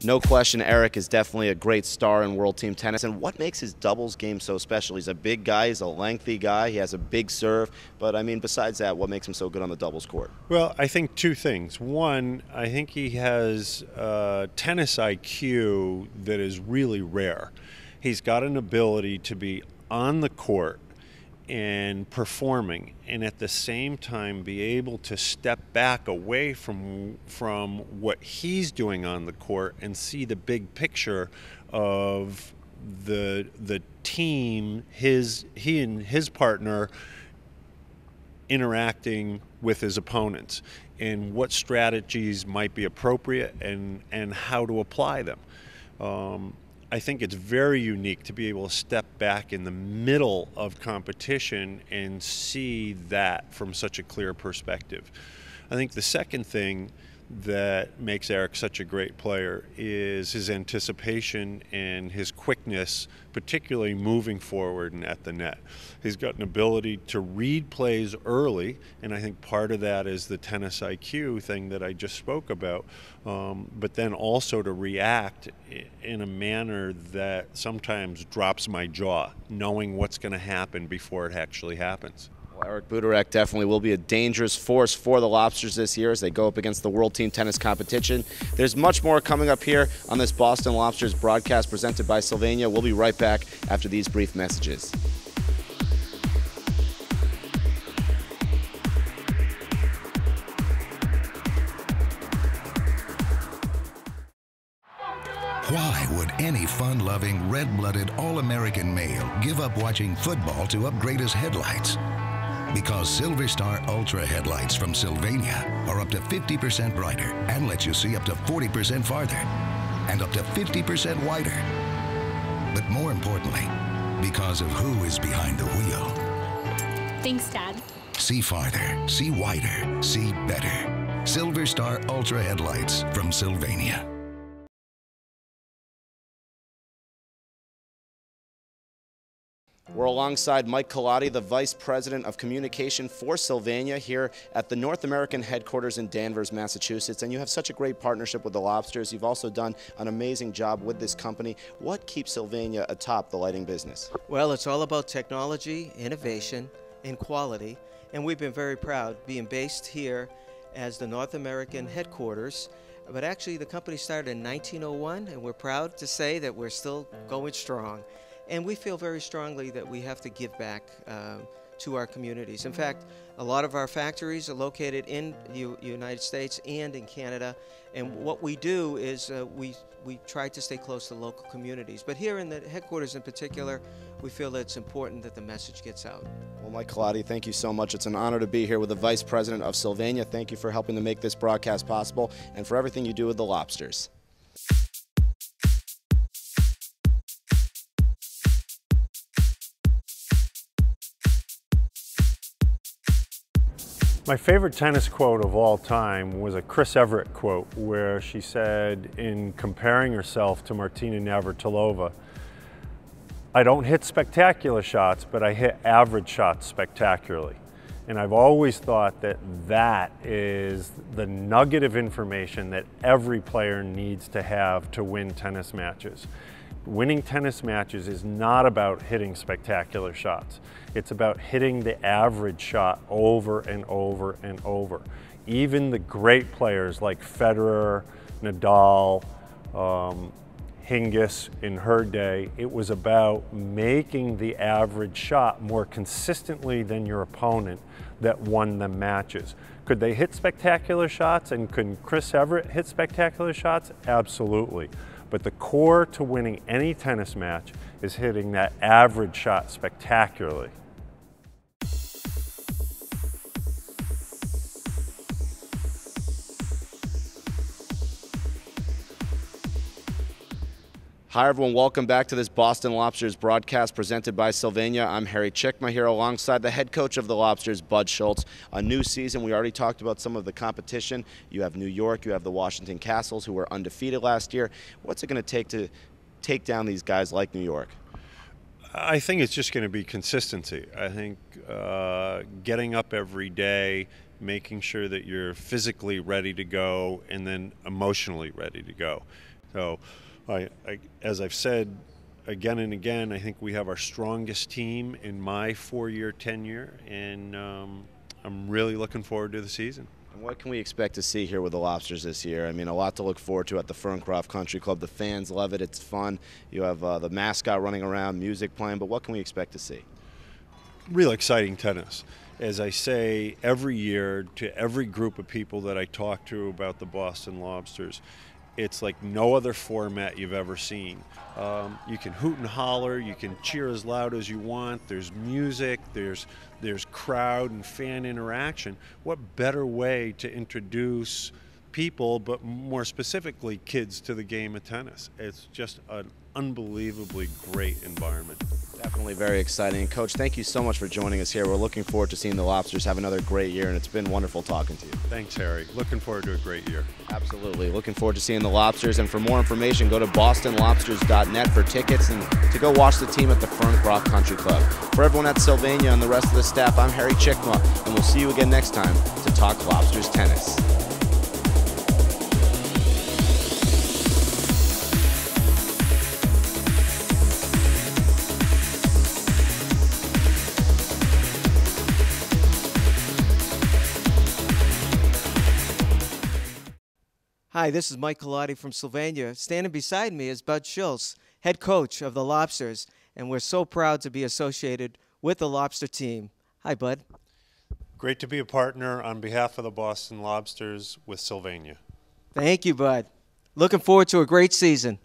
No question, Eric is definitely a great star in World Team Tennis. And what makes his doubles game so special? He's a big guy, he's a lengthy guy, he has a big serve. But I mean, besides that, what makes him so good on the doubles court? Well, I think two things. One, I think he has tennis IQ that is really rare. He's got an ability to be on the court and performing, and at the same time be able to step back away from what he's doing on the court and see the big picture of the team, he and his partner interacting with his opponents, and what strategies might be appropriate and how to apply them. I think it's very unique to be able to step back in the middle of competition and see that from such a clear perspective. I think the second thing that makes Eric such a great player is his anticipation and his quickness, particularly moving forward and at the net. He's got an ability to read plays early, and I think part of that is the tennis IQ thing that I just spoke about, but then also to react in a manner that sometimes drops my jaw, knowing what's going to happen before it actually happens. Well, Eric Buderek definitely will be a dangerous force for the Lobsters this year as they go up against the World Team Tennis competition. There's much more coming up here on this Boston Lobsters broadcast presented by Sylvania. We'll be right back after these brief messages. Why would any fun-loving, red-blooded, all-American male give up watching football to upgrade his headlights? Because Silver Star Ultra headlights from Sylvania are up to 50% brighter and let you see up to 40% farther and up to 50% wider. But more importantly, because of who is behind the wheel. Thanks, Dad. See farther, see wider, see better. Silver Star Ultra headlights from Sylvania. We're alongside Mike Colati, the Vice President of Communication for Sylvania here at the North American headquarters in Danvers, Massachusetts. And you have such a great partnership with the Lobsters. You've also done an amazing job with this company. What keeps Sylvania atop the lighting business? Well, it's all about technology, innovation, and quality. And we've been very proud being based here as the North American headquarters. But actually, the company started in 1901, and we're proud to say that we're still going strong. And we feel very strongly that we have to give back to our communities. In fact, a lot of our factories are located in the United States and in Canada. And what we do is we try to stay close to local communities. But here in the headquarters in particular, we feel that it's important that the message gets out. Well, Mike Colati, thank you so much. It's an honor to be here with the Vice President of Sylvania. Thank you for helping to make this broadcast possible and for everything you do with the Lobsters. My favorite tennis quote of all time was a Chris Evert quote where she said, in comparing herself to Martina Navratilova, "I don't hit spectacular shots, but I hit average shots spectacularly." And I've always thought that that is the nugget of information that every player needs to have to win tennis matches. Winning tennis matches is not about hitting spectacular shots. It's about hitting the average shot over and over and over. Even the great players like Federer, Nadal, Hingis in her day, it was about making the average shot more consistently than your opponent that won the matches. Could they hit spectacular shots, and could Chris Evert hit spectacular shots? Absolutely. But the core to winning any tennis match is hitting that average shot spectacularly. Hi everyone, welcome back to this Boston Lobsters broadcast presented by Sylvania. I'm Harry Chickma here alongside the head coach of the Lobsters, Bud Schultz. A new season, we already talked about some of the competition. You have New York, you have the Washington Castles who were undefeated last year. What's it going to take down these guys like New York? I think it's just going to be consistency. I think getting up every day, making sure that you're physically ready to go and then emotionally ready to go. So, as I've said again and again, I think we have our strongest team in my 4-year tenure, and I'm really looking forward to the season. And what can we expect to see here with the Lobsters this year? I mean, a lot to look forward to at the Ferncroft Country Club. The fans love it. It's fun. You have the mascot running around, music playing, but what can we expect to see? Real exciting tennis. As I say every year to every group of people that I talk to about the Boston Lobsters, it's like no other format you've ever seen. You can hoot and holler, you can cheer as loud as you want, there's music, there's crowd and fan interaction. What better way to introduce people, but more specifically kids, to the game of tennis? It's just an unbelievably great environment. Definitely very exciting. Coach, thank you so much for joining us here. We're looking forward to seeing the Lobsters have another great year, and it's been wonderful talking to you. Thanks, Harry. Looking forward to a great year. Absolutely. Looking forward to seeing the Lobsters. And for more information, go to bostonlobsters.net for tickets and to go watch the team at the Ferncroft Country Club. For everyone at Sylvania and the rest of the staff, I'm Harry Chickma, and we'll see you again next time to talk Lobsters tennis. Hi, this is Mike Colati from Sylvania. Standing beside me is Bud Schultz, head coach of the Lobsters, and we're so proud to be associated with the Lobster team. Hi, Bud. Great to be a partner on behalf of the Boston Lobsters with Sylvania. Thank you, Bud. Looking forward to a great season.